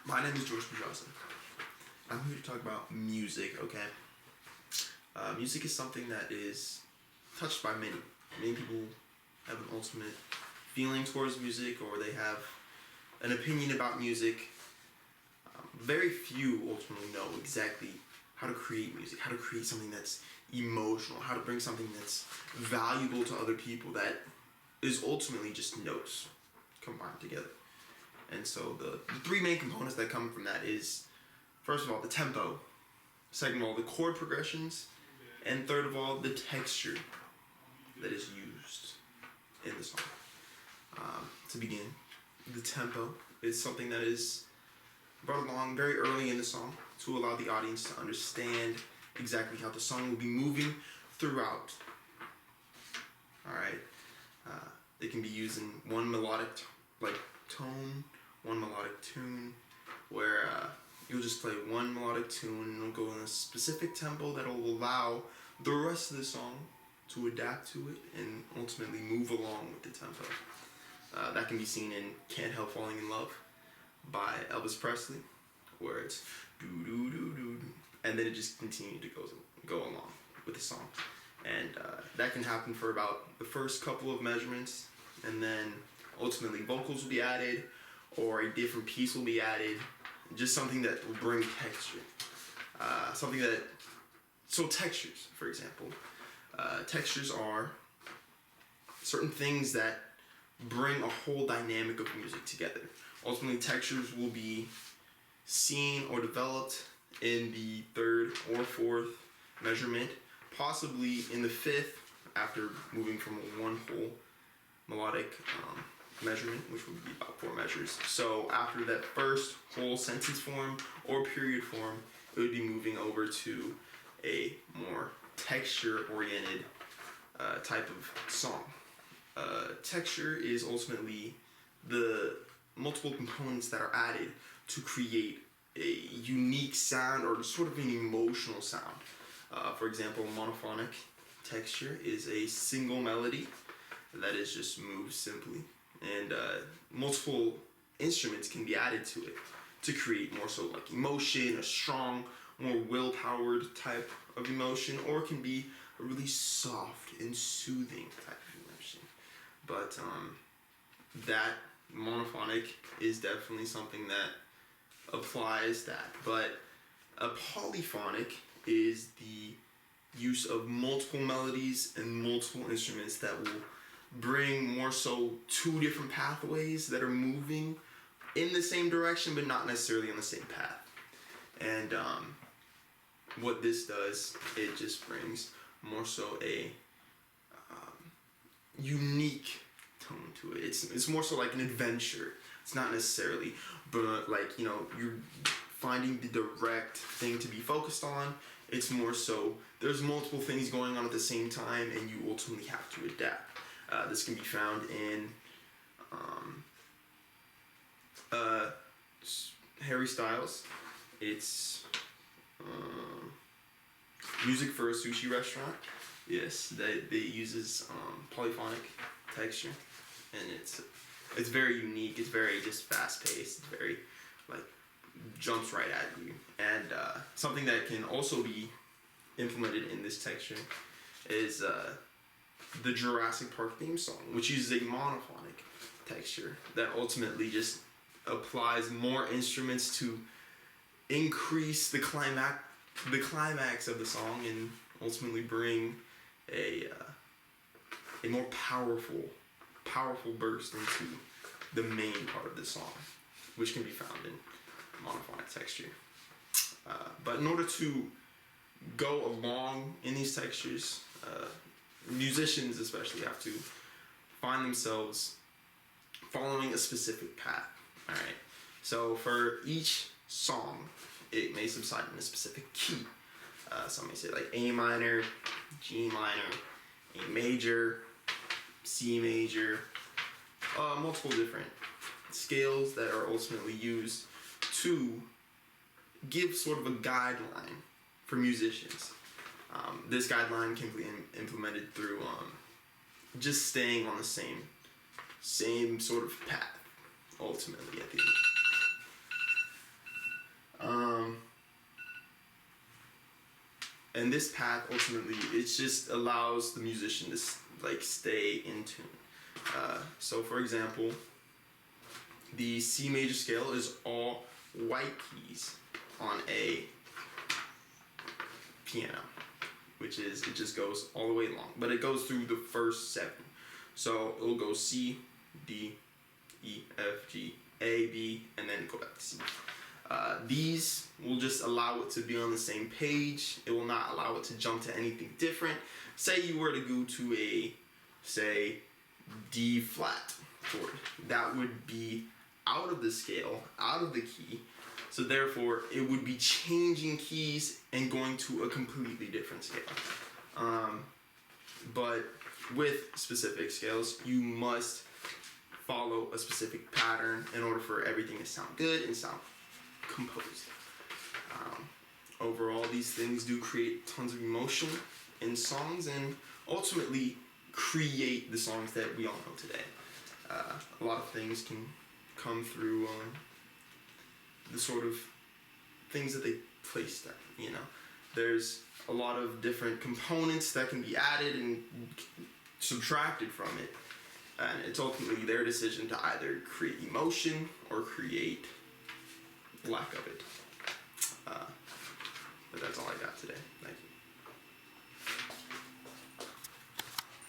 My name is George Johnson. I'm here to talk about music, okay? Music is something that is touched by many. Many people have an ultimate feeling towards music, or they have an opinion about music. Very few ultimately know exactly how to create music, how to create something that's emotional, how to bring something that's valuable to other people that is ultimately just notes combined together. And so the three main components that come from that is, first of all, the tempo, second of all, the chord progressions, and third of all, the texture that is used in the song. To begin, the tempo is something that is brought along very early in the song to allow the audience to understand exactly how the song will be moving throughout. Alright, it can be used in one melodic tone, one melodic tune, where you'll just play one melodic tune and it'll go in a specific tempo that will allow the rest of the song to adapt to it and ultimately move along with the tempo. That can be seen in Can't Help Falling in Love by Elvis Presley, where it's do-do-do-do, and then it just continues to go along with the song. And that can happen for about the first couple of measurements, and then ultimately vocals will be added, or a different piece will be added, just something that will bring texture. So textures, for example. Textures are certain things that bring a whole dynamic of music together. Ultimately, textures will be seen or developed in the third or fourth measurement, possibly in the fifth after moving from one whole melodic measurement, which would be about 4 measures. So after that first whole sentence form or period form, it would be moving over to a more texture-oriented type of song. Texture is ultimately the multiple components that are added to create a unique sound or sort of an emotional sound. For example, monophonic texture is a single melody that is just moved simply, and multiple instruments can be added to it to create more so like emotion, a strong, more will-powered type of emotion, or it can be a really soft and soothing type of emotion. But that monophonic is definitely something that applies that. But a polyphonic is the use of multiple melodies and multiple instruments that will bring more so 2 different pathways that are moving in the same direction but not necessarily on the same path. And what this does, it just brings more so a unique tone to it. It's more so like an adventure. It's not necessarily, but like, you're finding the direct thing to be focused on. It's more so there's multiple things going on at the same time, and you ultimately have to adapt. This can be found in Harry Styles. It's Music for a Sushi Restaurant. Yes, that uses polyphonic texture, and it's very unique. It's very just fast paced. It's very jumps right at you. And something that can also be implemented in this texture is the Jurassic Park theme song, which uses a monophonic texture that ultimately just applies more instruments to increase the climax of the song and ultimately bring a more powerful burst into the main part of the song, which can be found in monophonic texture. But in order to go along in these textures, musicians especially have to find themselves following a specific path. Alright, so for each song, it may subside in a specific key. Some may say like A minor, G minor, A major, C major, multiple different scales that are ultimately used to give sort of a guideline for musicians. This guideline can be implemented through just staying on the same sort of path, ultimately, at the end. and this path ultimately, it just allows the musician to like stay in tune. So for example, the C major scale is all white keys on a piano, which is, it just goes all the way along, but it goes through the first 7. So it'll go C, D, E, F, G, A, B, and then go back to C. These will just allow it to be on the same page. It will not allow it to jump to anything different. Say you were to go to a, say, D flat chord. That would be out of the scale, out of the key. So therefore, it would be changing keys and going to a completely different scale. But with specific scales, you must follow a specific pattern in order for everything to sound good and sound composed. Overall, these things do create tons of emotion in songs and ultimately create the songs that we all know today. A lot of things can come through the sort of things that they place there, you know. There's a lot of different components that can be added and subtracted from it, and it's ultimately their decision to either create emotion or create lack of it. But that's all I got today. Thank you.